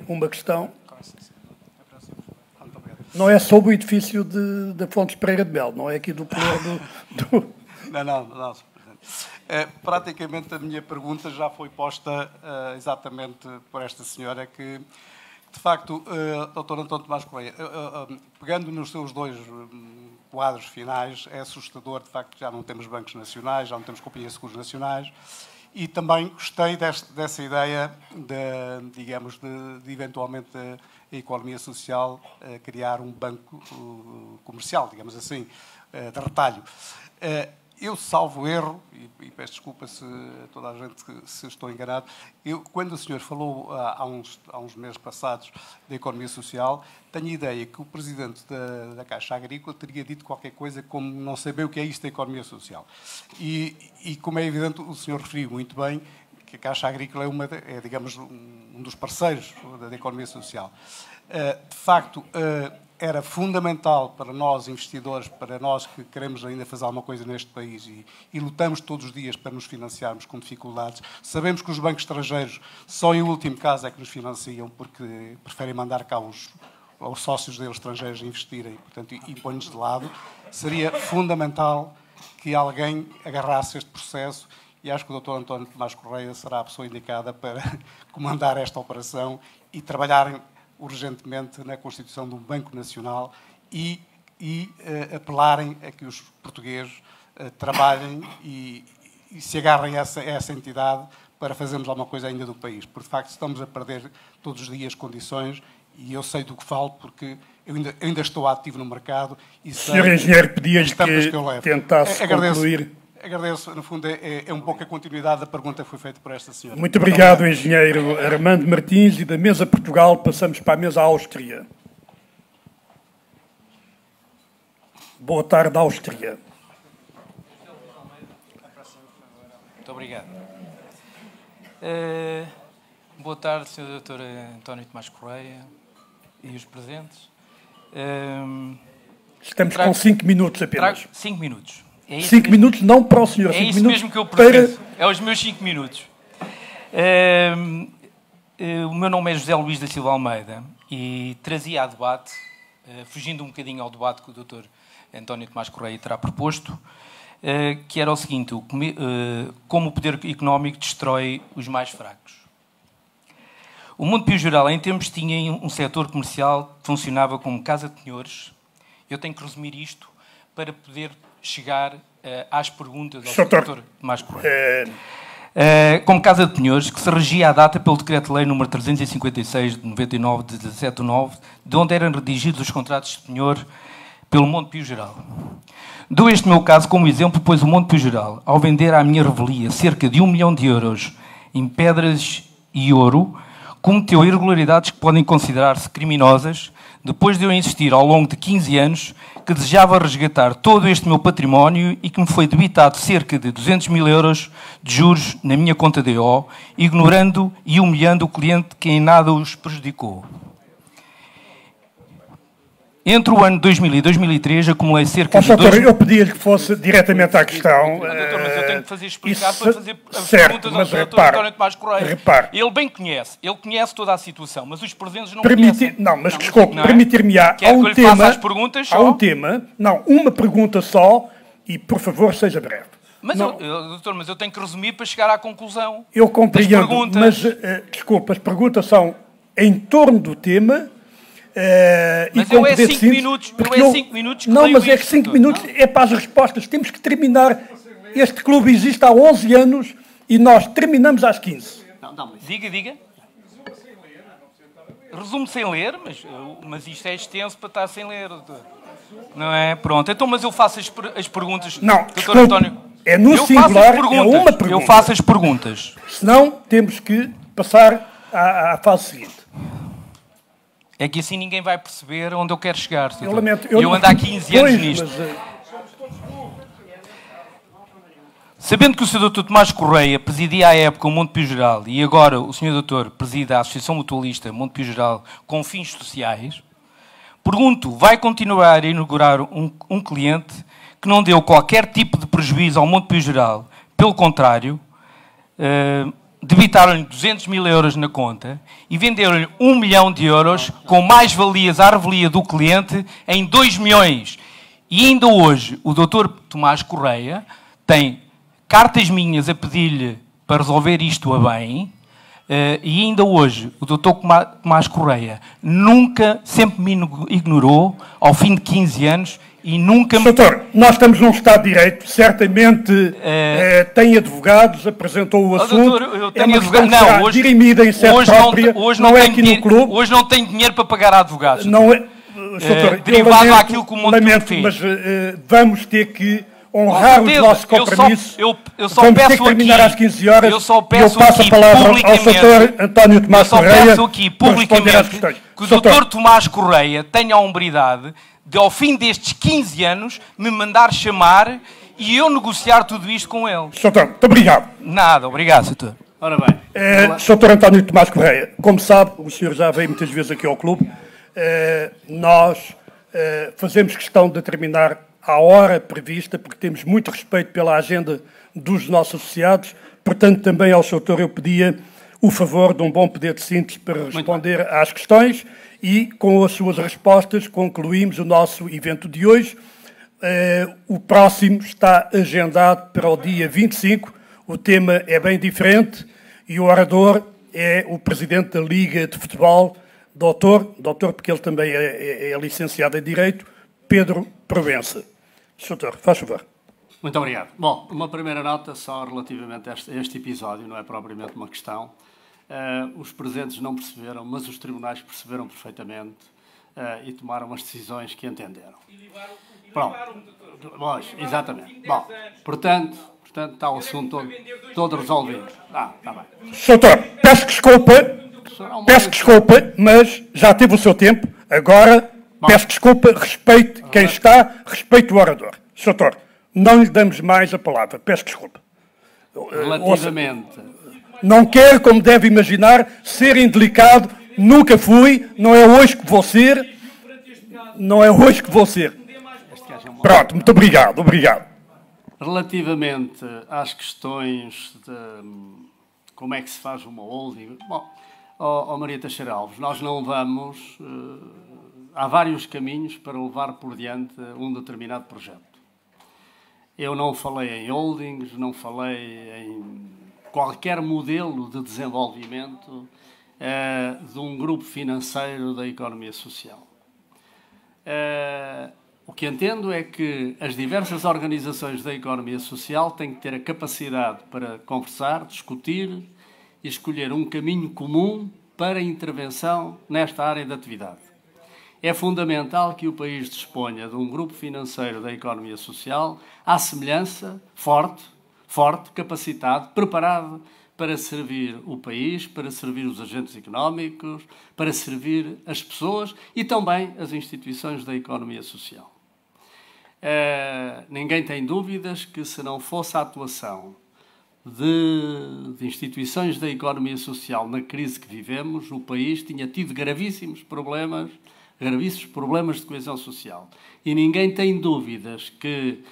uma questão. Não é sobre o edifício da Fontes Pereira de Mel, não é aqui do poder do... Não, Sr. Presidente. Praticamente a minha pergunta já foi posta exatamente por esta senhora que, de facto, Dr. António Tomás Correia, pegando nos seus dois quadros finais, é assustador, de facto, que já não temos bancos nacionais, já não temos companhias de seguros nacionais, e também gostei dessa ideia de eventualmente a economia social criar um banco comercial, digamos assim, de retalho. Eu, salvo erro, e peço desculpa se toda a gente se estou enganado, quando o senhor falou há uns meses passados da economia social, tenho a ideia que o presidente da Caixa Agrícola teria dito qualquer coisa como não sei bem o que é isto da economia social. E como é evidente, o senhor referiu muito bem que a Caixa Agrícola é, digamos, um dos parceiros da economia social. De facto, era fundamental para nós, investidores, para nós que queremos ainda fazer alguma coisa neste país e lutamos todos os dias para nos financiarmos com dificuldades. Sabemos que os bancos estrangeiros só em último caso é que nos financiam porque preferem mandar cá os sócios deles estrangeiros investirem, portanto, e põe-nos de lado. Seria fundamental que alguém agarrasse este processo e acho que o Dr. António Tomás Correia será a pessoa indicada para comandar esta operação e trabalharem urgentemente na constituição de um Banco Nacional e apelarem a que os portugueses trabalhem e se agarrem a essa entidade para fazermos alguma coisa ainda do país. Porque, de facto, estamos a perder todos os dias condições e eu sei do que falo porque eu ainda estou ativo no mercado. E sei Sr. Engenheiro, pedia-lhe que tentasse concluir. Agradeço, no fundo, é um pouco a continuidade da pergunta que foi feita por esta senhora. Muito obrigado, Engenheiro Armando Martins. E da mesa Portugal passamos para a mesa Áustria. Boa tarde, Áustria. Muito obrigado. Boa tarde, Sr. Dr. António Tomás Correia e os presentes. Estamos com 5 minutos apenas. 5 minutos. 5 minutos não para o senhor. É isso mesmo que eu preciso. É os meus 5 minutos. O meu nome é José Luís da Silva Almeida e trazia a debate, fugindo um bocadinho ao debate que o Dr. António Tomás Correia terá proposto, que era o seguinte: como o poder económico destrói os mais fracos. O Montepio Geral, em tempos, tinha um setor comercial que funcionava como casa de penhores. Eu tenho que resumir isto para poder chegar às perguntas ao Dr. Tomás Correia. Como casa de penhores, que se regia à data pelo Decreto-Lei nº 356 de 99, de 17 de 9, de onde eram redigidos os contratos de penhor pelo Montepio Geral. Dou este meu caso como exemplo, pois o Montepio Geral, ao vender à minha revelia cerca de 1 milhão de euros em pedras e ouro, cometeu irregularidades que podem considerar-se criminosas, depois de eu insistir ao longo de 15 anos que desejava resgatar todo este meu património e que me foi debitado cerca de 200 mil euros de juros na minha conta DO, ignorando e humilhando o cliente que em nada os prejudicou. Entre o ano 2000 e 2003 acumulei cerca de... Doutor, eu pedi-lhe que fosse diretamente à questão. Doutor, mas eu tenho que fazer explicar para fazer as certo, perguntas ao Dr. António Tomás Correia. Repare. Ele bem conhece, ele conhece toda a situação, mas os presentes não conhecem. Não, mas desculpe, permitir-me-á Quer que eu lhe faça as perguntas só? Há um tema, não, uma pergunta só e, por favor, seja breve. Mas, doutor, mas eu tenho que resumir para chegar à conclusão. Eu compreendo, mas, desculpe, as perguntas são em torno do tema... mas eu é 5 minutos, que não, mas é que 5 minutos é para as respostas. Temos que terminar. Este clube existe há 11 anos e nós terminamos às 15. Diga. Resumo sem ler, mas isto é extenso para estar sem ler, doutor. Não é? Pronto, então, mas eu faço as perguntas. Não, doutor António. É no singular, é uma pergunta. Eu faço as perguntas. Senão, temos que passar à fase seguinte. É que assim ninguém vai perceber onde eu quero chegar. Eu lamento. Eu ando há 15 anos nisto. Sabendo que o Sr. Dr. Tomás Correia presidia à época o Montepio Geral e agora o Sr. Dr. preside a Associação Mutualista Montepio Geral com fins sociais, pergunto, vai continuar a inaugurar um cliente que não deu qualquer tipo de prejuízo ao Montepio Geral? Pelo contrário, debitaram-lhe 200 mil euros na conta e venderam-lhe 1 milhão de euros com mais-valias à revelia do cliente em 2 milhões. E ainda hoje o Dr. Tomás Correia tem cartas minhas a pedir-lhe para resolver isto a bem, e ainda hoje o Dr. Tomás Correia sempre me ignorou ao fim de 15 anos e nunca me... Doutor, nós estamos num Estado de Direito, certamente tem advogados, apresentou o assunto, doutor, eu tenho advogado, hoje, dirimida em sede própria, não é aqui no clube. Hoje não tenho dinheiro para pagar a advogados. Não é, doutor, derivado àquilo que o Montepio fez. Mas vamos ter que honrar os nossos compromissos. Eu só vamos peço ter que terminar aqui, às 15 horas. Eu só peço eu passo aqui a palavra publicamente, ao Dr. António Tomás Correia. Eu só peço aqui publicamente que o Dr. Tomás Correia tenha a hombridade de, ao fim destes 15 anos, me mandar chamar e eu negociar tudo isto com ele. Doutor, muito obrigado. Nada, obrigado, doutor. Ora bem. Sr. António Tomás Correia, como sabe, o senhor já veio muitas vezes aqui ao clube, nós fazemos questão de terminar à hora prevista, porque temos muito respeito pela agenda dos nossos associados, portanto, também ao Sr. Doutor eu pedia o favor de um bom poder de síntese para responder às questões e, com as suas respostas, concluímos o nosso evento de hoje. O próximo está agendado para o dia 25, o tema é bem diferente e o orador é o Presidente da Liga de Futebol, doutor, porque ele também é licenciado em Direito, Pedro Provença. Doutor, faz favor. Muito obrigado. Bom, uma primeira nota só relativamente a este episódio, não é propriamente uma questão. Os presentes não perceberam, mas os tribunais perceberam perfeitamente e tomaram as decisões que entenderam. Pronto. Pois, exatamente. Bom, portanto, está o assunto todo resolvido. Está bem. Doutor, peço desculpa, mas já teve o seu tempo. Agora, peço desculpa, respeite quem está, respeite o orador. Doutor, não lhe damos mais a palavra. Peço desculpa. Relativamente. Não quero, como deve imaginar, ser indelicado. Nunca fui. Não é hoje que vou ser. Não é hoje que vou ser. Pronto, muito obrigado. Relativamente às questões de como é que se faz uma holding... Bom, Maria Teixeira Alves, nós não vamos... há vários caminhos para levar por diante um determinado projeto. Eu não falei em holdings, não falei em qualquer modelo de desenvolvimento de um grupo financeiro da economia social. O que entendo é que as diversas organizações da economia social têm que ter a capacidade para conversar, discutir e escolher um caminho comum para a intervenção nesta área de atividade. É fundamental que o país disponha de um grupo financeiro da economia social à semelhança, forte, capacitado, preparado para servir o país, para servir os agentes económicos, para servir as pessoas e também as instituições da economia social. Ninguém tem dúvidas que, se não fosse a atuação de instituições da economia social na crise que vivemos, o país tinha tido gravíssimos problemas de coesão social. E ninguém tem dúvidas que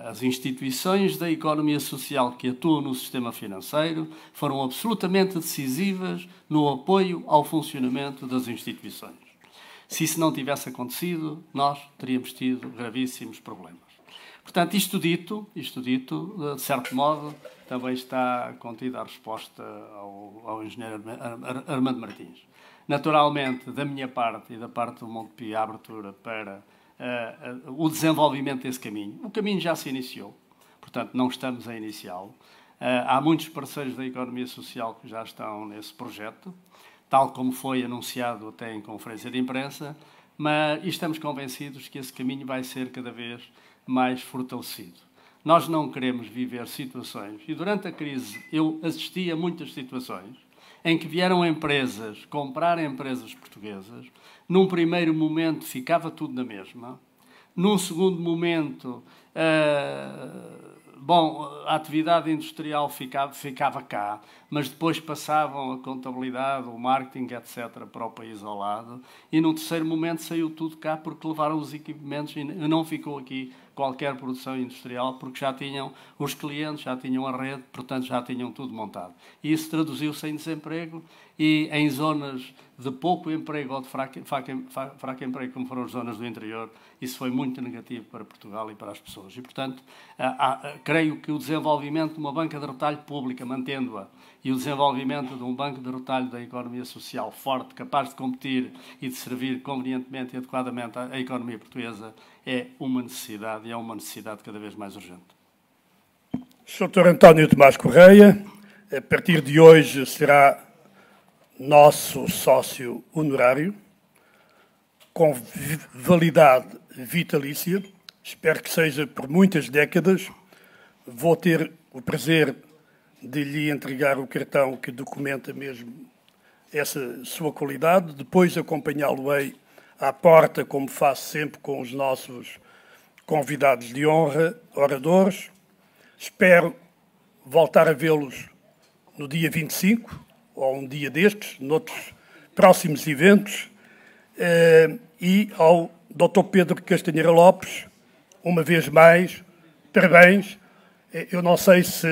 as instituições da economia social que atuam no sistema financeiro foram absolutamente decisivas no apoio ao funcionamento das instituições. Se isso não tivesse acontecido, nós teríamos tido gravíssimos problemas. Portanto, isto dito, de certo modo, também está contida a resposta ao engenheiro Armando Martins. Naturalmente, da minha parte e da parte do Montepio, a abertura para o desenvolvimento desse caminho. O caminho já se iniciou, portanto, não estamos a iniciá-lo. Há muitos parceiros da economia social que já estão nesse projeto, tal como foi anunciado até em conferência de imprensa, e estamos convencidos que esse caminho vai ser cada vez mais fortalecido. Nós não queremos viver situações, e durante a crise eu assisti a muitas situações, em que vieram empresas comprar empresas portuguesas, num primeiro momento ficava tudo na mesma, num segundo momento, a atividade industrial ficava cá, mas depois passavam a contabilidade, o marketing, etc., para o país ao lado, e num terceiro momento saiu tudo cá porque levaram os equipamentos e não ficou aqui qualquer produção industrial, porque já tinham os clientes, já tinham a rede, portanto já tinham tudo montado. E isso traduziu-se em desemprego e em zonas de pouco emprego ou de fraco emprego, como foram as zonas do interior, isso foi muito negativo para Portugal e para as pessoas. E, portanto, creio que o desenvolvimento de uma banca de retalho pública, mantendo-a, e o desenvolvimento de um banco de retalho da economia social forte, capaz de competir e de servir convenientemente e adequadamente à economia portuguesa, é uma necessidade e é uma necessidade cada vez mais urgente. Sr. António Tomás Correia, a partir de hoje será nosso sócio honorário, com validade vitalícia, espero que seja por muitas décadas. Vou ter o prazer de lhe entregar o cartão que documenta mesmo essa sua qualidade, depois acompanhá-lo-ei à porta, como faço sempre com os nossos convidados de honra, oradores. Espero voltar a vê-los no dia 25, ou um dia destes, noutros próximos eventos, e ao Dr. Pedro Castanheira Lopes, uma vez mais, parabéns. Eu não sei se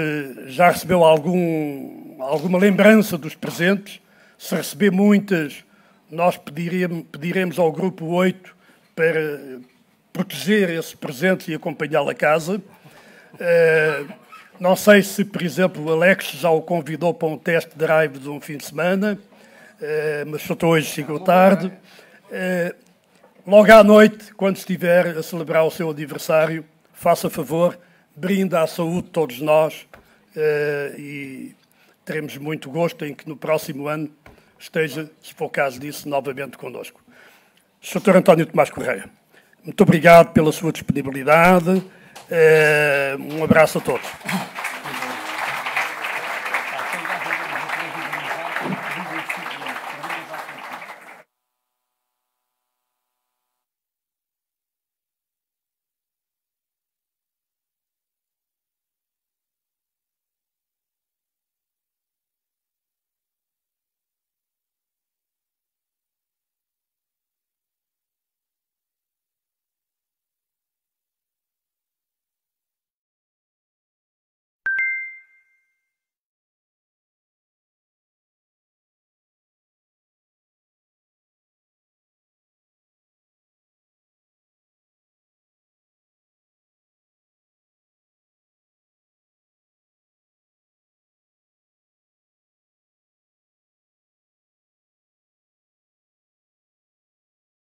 já recebeu alguma lembrança dos presentes. Se receber muitas, nós pediremos ao Grupo 8 para proteger esses presentes e acompanhá-lo a casa. Não sei se, por exemplo, o Alex já o convidou para um test drive de um fim de semana, mas só hoje chegou tarde. Logo à noite, quando estiver a celebrar o seu aniversário, faça favor, brinda à saúde de todos nós e teremos muito gosto em que no próximo ano esteja, se for o caso disso, novamente connosco. Sr. António Tomás Correia, muito obrigado pela sua disponibilidade. Um abraço a todos.